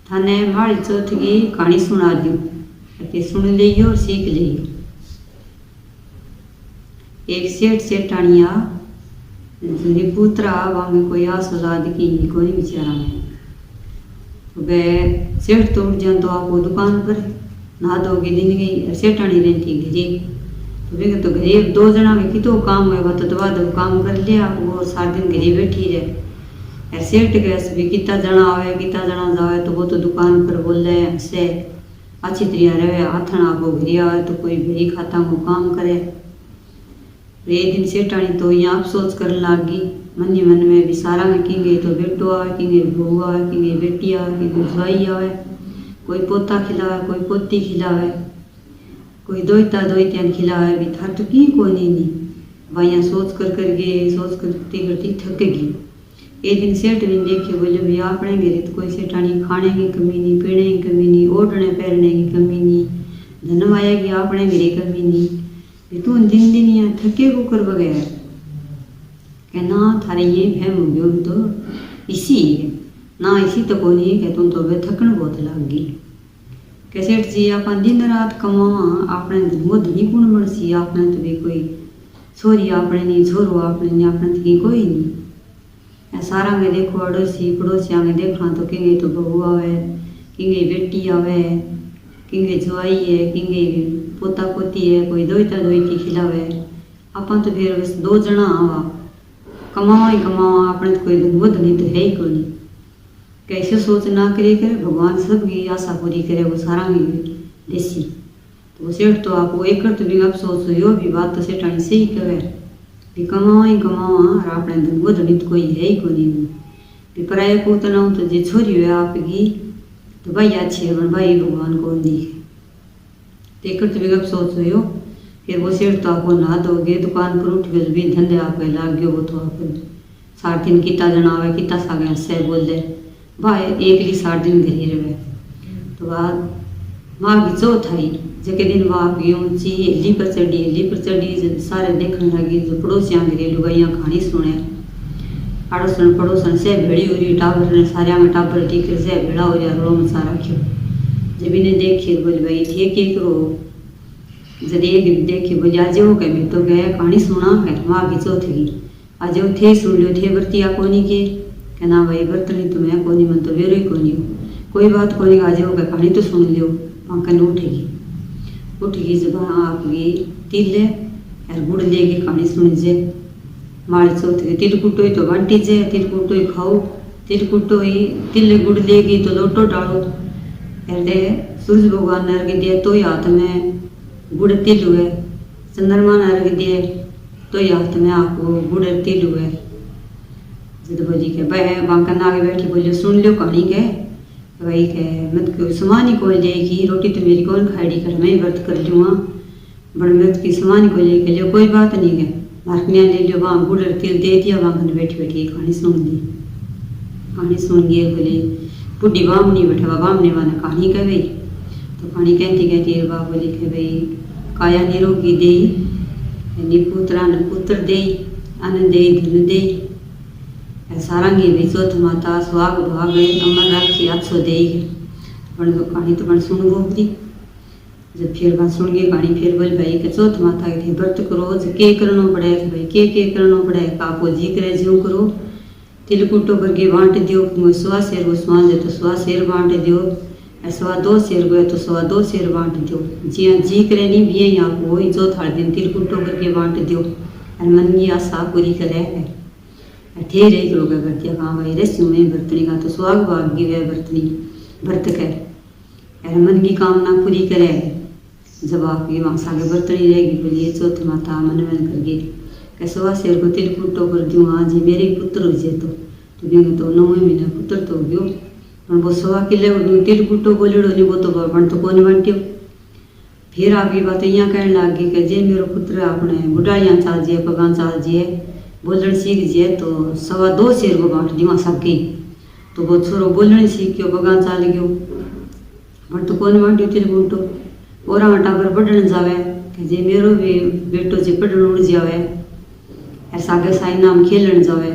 थाने माड़ी चौथ की कहानी सुना दूँ, सुन लियो और सीख लियो। एक सेठ सेठानिया पुत्रा वहाँ कोई आस औलाद की कोई बेचारा में वे सेठ तो उठ जाए तो आपको दुकान पर नहा धोगी दिन गई सेठानी रहती घरी तो वे तो घरी 2 जना में कितो काम है तो दवा दो काम कर लिया वो सारा दिन घरी बैठी रहे। सेठ गैस भी कितना जना आवे कितना जना जावे तो वो तो दुकान पर बोले हंसे अच्छी तरह रहे हाथना को घरी आवे तो कोई भरी खाता को काम करे। एक दिन सेठानी तो यहाँ अफसोस करने लगी मन ही मन में भी सारा में कि गई तो बेटो आवे कि गई बहू आवे कि गई बेटी आवे कि गई जवाई आवे कोई पोता खिलावे कोई पोती खिलावे कोई दोईत्यान खिलावे भी था तो की को नहीं वहाँ सोच कर गए सोच करती करती थक गई। एक दिन सेठ ने देखे बोले भैया अपने घरे तो कोई सेठानी खाने की कमी नहीं पीने की कमी नहीं ओढ़ने पहनने की कमी नहीं धन माया की अपने घरे कमी नहीं भी तू दिन दिन यहाँ थके को कर बगैर कहना थारे ये फहम हो गयो तो इसी है ना इसी तो को नहीं है तुम तो वे थकन बहुत लग गई के सेठ जी आप दिन रात कमावा आपने वो धनी गुण बन सी आपने तो भी कोई छोरी आपने नहीं छोरो आपने नहीं आपने तो कोई नहीं सारा में देखो अड़ोसी पड़ोसिया में देखा तो किंगे तो बहू आवे किंगे बेटी आवे किंगे जवाई है किंगे पोता पोती है कोई दोईती खिलावे अपन तो फिर बस 2 जना आवा कमावा ही कमावा अपने तो कोई वो धनी तो है ही कोई कैसे सोच ना करे करे भगवान सबकी आशा पूरी करे वो सारा में देसी तो सेठ तो आपको एक तो भी अफसोस हो भी बात तो सेठानी सही कहे भी कमावा ही कमावा और अपने वो धनी तो कोई है ही को नहीं पराया पोतना हो तो जे छोरी हुए आपकी तो भाई अच्छी है भाई भगवान को दिखे तेकर तो भी अफसोस हो फिर वो सेठ तो आपको नहा दोगे दुकान पर उठ गए भी धंधे आप लाग गयो वो तो आप 7 दिन कितना जना आवे कितना सागे से बोल दे भाई एक ही 7 दिन घरी रहे तो बाद माँ की चौथ आई जके दिन वहाँ की ऊँची हेली पर चढ़ी सारे देखने लगी जो पड़ोसियाँ घरे लुगाइयाँ कहानी सुने अड़ोसन पड़ोसन से भेड़ी हुई टाबर ने सारे में टाबर टीकर से भेड़ा हो जा रो मचा रखियो जब इन्हें देखिए बोले भाई थे के करो जब एक देखिए बोले आज वो कह मैं तो गया कहानी सुना है माँ की चौथ की आज वो थे सुन लो थे बर्तिया कोनी के कहना भाई बर्तनी तो मैं कोनी मन तो वेरो ही कोनी हो कोई बात कोनी आज वो कहानी तो सुन लियो पंकन उठेगी जब आपकी तिल यार गुड़ लेगी कहानी सुन जे माड़ी चौथ के तिल कुटो तो बांटी जे तिल कुटो खाओ तिल कुटो तिल गुड़ लेगी तो लोटो डालो कहते सूरज भगवान ने अर्घ दिए तो हाथ में गुड़ तिल हुए चंद्रमा ने अर्घ दिए तो हाथ में आपको गुड़ तिल हुए जब बोली के भाई बांकन आगे बैठी बोलियो सुन लो कहानी के भाई के मत क्यों सामान ही को लेगी रोटी तो मेरी कौन खाएगी कर मैं व्रत कर लूँगा बड़ मत की सामान को लेके लियो कोई बात नहीं है मार्कनिया ले लियो वहाँ गुड़ तिल दे दिया बांकन बैठी बैठी कहानी सुन गई बोले बुढ़ी बामनी बैठा बामने वाला कहानी कह गई तो कहानी कहती बाप बोली के भाई काया निरोगी दे निपुत्रा न पुत्र दे अन्न दे धन दे सारंगी भी चौथ माता सुहाग भाग अमर राखी अच्छो दे कहानी तो बन सुन गोपती जब फिर बात सुन गई कहानी फिर बोल भाई के चौथ माता के व्रत करो के करना पड़े भाई के करना पड़े काको जी करे ज्यों करो तिल कुटो करके बांट दियो 100 शेर उस्मान जो तो 100 शेर बांट दियो 2 शेर गए तो 2 शेर बांट दियो जी करे नहीं भी यहाँ को वही जो थाड़ दिन तिल कुटो करके बांट दियो और मन की आशा पूरी करे है ठेर एक लोग करती हाँ भाई रस्यू में बर्तनी का तो सुहाग भागी है बर्तनी व्रत कर मन की कामना पूरी करे जब आपकी वहाँ सागे बर्तनी रहेगी बोलिए चौथ माता मन करके कैसवा शेर को तिल कुटो कर दूँ हाँ जी मेरे पुत्र हो जाए तो भी तो 9 महीना पुत्र तो हो गयो पर वो 100 किलो तिल कुटो बोलेड़ो नहीं वो तो बन तो कौन बांटियो फिर आपकी बात यहाँ कहने लगी कि जे मेरो पुत्र अपने बुढ़ाइयाँ चाल जिए पगान चाल जिए बोलने सीख जिए तो 2 शेर को बांट दी सबकी तो वो छोरो बोलने सीख गयो पगान चाल गयो बन तो कौन बांटियो तिल कुटो और टाबर पढ़ने जावे कि जे मेरो भी बेटो जे पढ़ने उड़ जावे सागे साई नाम खेलन जावे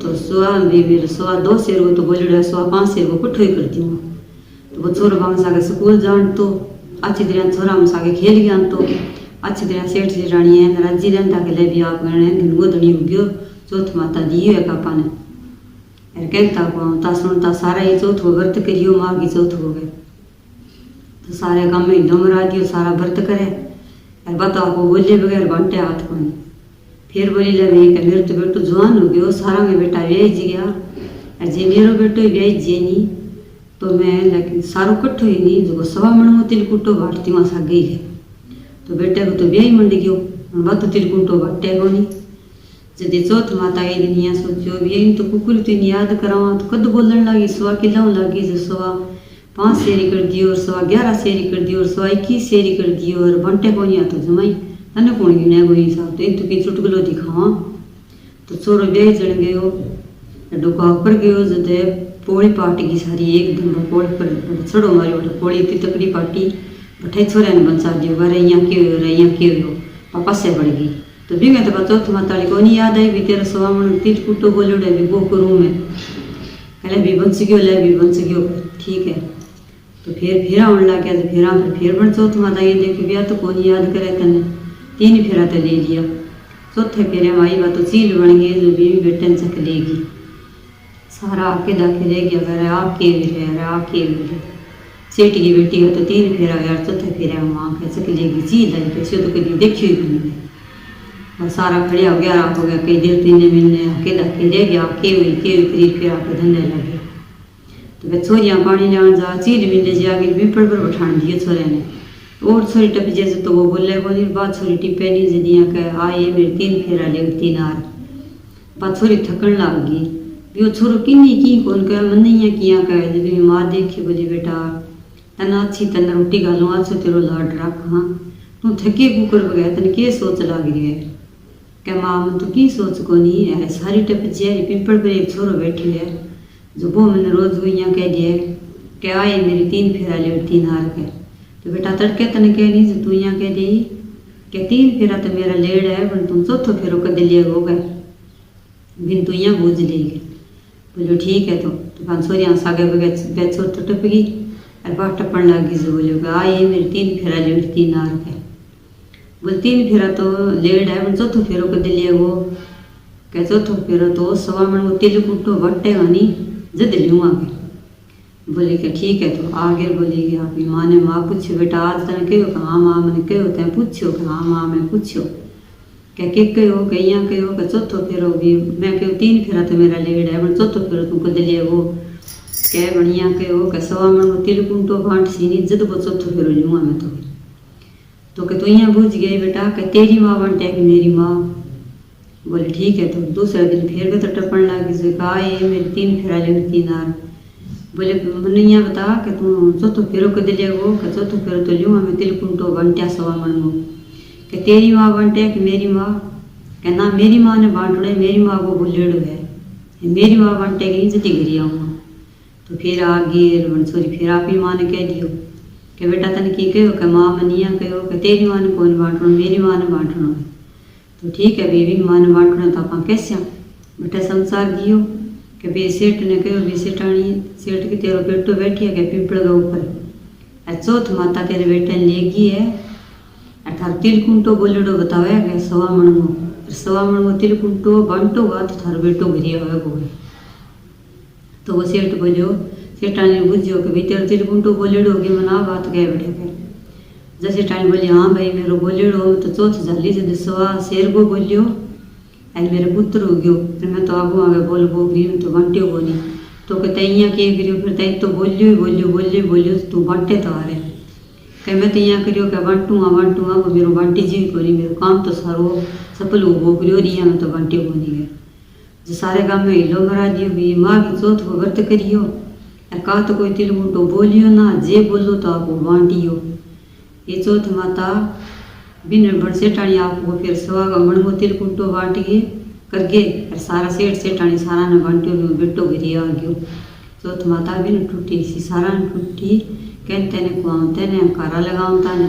तो सुआ भी मेरे सुआ 2 शेर को तो बोलड़े सुआ 5 शेर को कुठो ही कर दी तो वो छोरो बांग सागे स्कूल जान तो अच्छी तरह छोरा हम सागे खेल गया तो अच्छी तरह सेठ सेठानी है राजी रहता के ले भी आप गणे गोदड़ी उग्यो चौथ माता दी है कापा ने यार कहता को ता सुनता सारा ये चौथ को व्रत करियो माँ की चौथ हो गए तो सारे काम में डमरा दियो सारा व्रत करे यार बताओ को बोले बगैर घंटे हाथ को नहीं फिर बोली लगे कि मेरे तो बेटो जवान हो गयो सारा में बेटा व्याज गया और जे मेरो बेटो व्याज जे नहीं तो मैं लेकिन सारो कट्ठो ही नहीं जो सवा मन में तिलकुटो बांटती वहाँ सा गई है तो बेटे को तो ब्याह मंड गयो बात तो तिलकुटो बांटे को नहीं जदि चौथ माता ये दिन यहाँ सोचो ब्याह तो कुकुल तीन याद करावा तो कद बोलन लगी सवा किलाऊ लगी जो सवा 5 शेरी कर दियो और सवा 11 शेरी कर दियो और सवा 21 शेरी कर दियो और बंटे को नहीं आता जमाई तने कौन गिने कोई हिसाब तो इन तो की चुटकुलो दिखावा तो छोरो ब्याह चढ़ गयो डुका ऊपर गयो जदे पोड़ी पार्टी की सारी एकदम पोड़ी पर छड़ो मारी उठे पोड़ी इतनी तकड़ी पार्टी बठे छोरे ने बंचा दियो बारे यहाँ के हो पापा से बढ़ गई तो भी मैं तो चौथ माता को नहीं याद आई भी तेरा सवामण तिलकुटो बोलोड़े भी वो करूँ मैं कहले भी बंच गयो ले भी बंच गयो ठीक है तो फिर आने लग गया तो फिर बन चौथ माता ये देखे ब्याह तो कौन याद करे तने 3 फेरा तो ले लिया चौथे फेरे में आई बात तो चील बन गई जो बीवी बेटे ने चक लेगी सारा आके दाके ले गया अरे आपके भी सेठ की बेटी का तो 3 फेरा यार चौथे फेरे में माँ के चक लेगी चील आई कैसे तो कभी देखी ही नहीं और सारा खड़िया 11 हो गया कई देर 3 महीने आके दाके ले गया के हुई फिर आके धंधे लगे तो वे छोरियाँ पानी लान जा चील मिले जाके पिपड़ पर बैठान दिए छोरे ने और छोरी टप जैसे तो वो बोले बोली बात छोरी टिपे नहीं जदिया कह आए मेरे 3 फेरा ले 3 आर बात छोरी थकन लग गई यो छोरो किन्नी की कौन कह मन नहीं किया कह जब माँ देखी बोली बेटा तना अच्छी तना रोटी गालू आज तेरो लाड रख हाँ तू थके कुकर बगैर तन के सोच लग रही है क्या माँ मन तो की सोच को नहीं है सारी टप जेरी पिंपल पर एक छोरो बैठी है जो वो मैंने रोज हुई यहाँ कह दिया क्या आए मेरी 3 फेरा ले 3 आर के तो बेटा तड़के तने कह नहीं जो तू यहाँ कह दी क्या 3 फेरा तो मेरा लेड़ है पर तुम चौथो फेरो कर दिलिए हो गए बिन तू यहाँ बूझ लेगी बोलो ठीक है तो 500 यहाँ सागे बगैर छोड़ तो टप गई और बात टपन लग गई जो बोलो आए मेरी 3 फेरा लेड़ 3 आर के बोल 3 फेरा तो लेड़ है पर चौथो फेरो कर दिलिए वो क्या चौथो फेरो तो सवा मन वो तिलकुटो बट्टेगा नहीं जद लूँ आगे बोले कि ठीक है तो आगे बोलेगी आपकी माँ ने माँ पूछो बेटा आज तने कहो कि हाँ माँ मैंने कहो तैं पूछो कि हाँ माँ मैं पूछो क्या कहो कि यहाँ कहो कि चौथो फेरो भी मैं कहो 3 फेरा तो मेरा लेड़ है पर चौथो फेरो तुमको दिलिए वो क्या बढ़िया कहो कि सवा मन वो तिलकुटो बांट सी नहीं जद वो चौथो फेरो लूँगा मैं तो कि तू यहाँ बूझ गई बेटा कि तेरी माँ बनते कि मेरी माँ बोले ठीक है तो दूसरे दिन फिर भी तो टपन लगी से कहा ये मेरी 3 फेरा ले 3 आर बोले मैंने यहाँ बता कि तू चौथो फेरो को दिले वो कि चौथो फेरो तो लूँ मैं तिलकुटो बनत्या सवा मन वो कि तेरी माँ बनते कि मेरी माँ कि ना मेरी माँ ने बांटने मेरी माँ को बोलेड़ो है मेरी माँ बनते कि जती गिरी आऊँगा तो फिर आगे सॉरी फिर आप ही माँ ने कह दियो कि बेटा तने की कहो कि माँ मैंने यहाँ कहो कि तेरी माँ ने कौन बांटना मेरी माँ ने बांटना है तो ठीक है बेबी माँ ने बांटना तो आप कैसे बेटा संसार जियो कि बे सेठ ने कहो बे सेठानी सेठ की तेरो बेटो बैठी है कि पिपड़ के ऊपर चौथ माता तेरे बेटे ने लेगी है थार तिलकुटो बोलेडो बतावे कि सवा मन वो तिलकुटो बांटोगा तो थारो बेटो घरिया होगा तो वो सेठ बोलियो सेठानी बुझियो कि भाई तेरो तिलकुटो बोलेडो होगी मना बात कह बैठे के जैसे टाइम बोली हाँ भाई मेरे बोलेड़ो तो चौथ झाली जब सवा शेर को बोलियो अरे मेरे पुत्र हो गयो फिर मैं तो आगे बोल ग्रीन तो बांटियो बोली तो कहते यहाँ के करियो फिर तई तो बोलियो तू बांटे तो आ रहे कहीं मैं तो यहाँ करियो क्या बांटूँगा वो मेरे बांटी जी को नहीं मेरे काम तो सारो सफल हो करियो नहीं मैं तो बांटियो को नहीं है जो सारे काम में हिलो मरा दियो भी माँ की चौथ को व्रत करियो का तो कोई तिलकुटो बोलियो ना जे बोलो तो आपको बांटियो ये चौथ माता बिन बड़ सेठानी आपको फिर सवा का मणगो तिलकुटो बांट के करके और सारा सेठ सेठानी सारा ने बांटियो बेटो गिरी आ गयो चौथ माता बिन टूटी सी सारा ने टूटी कहते ने कुआते ने कारा लगावता ने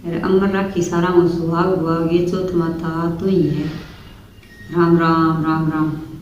अरे अमर राखी सारा में सुहाग बुहाग ये चौथ माता तो ही है राम राम राम राम।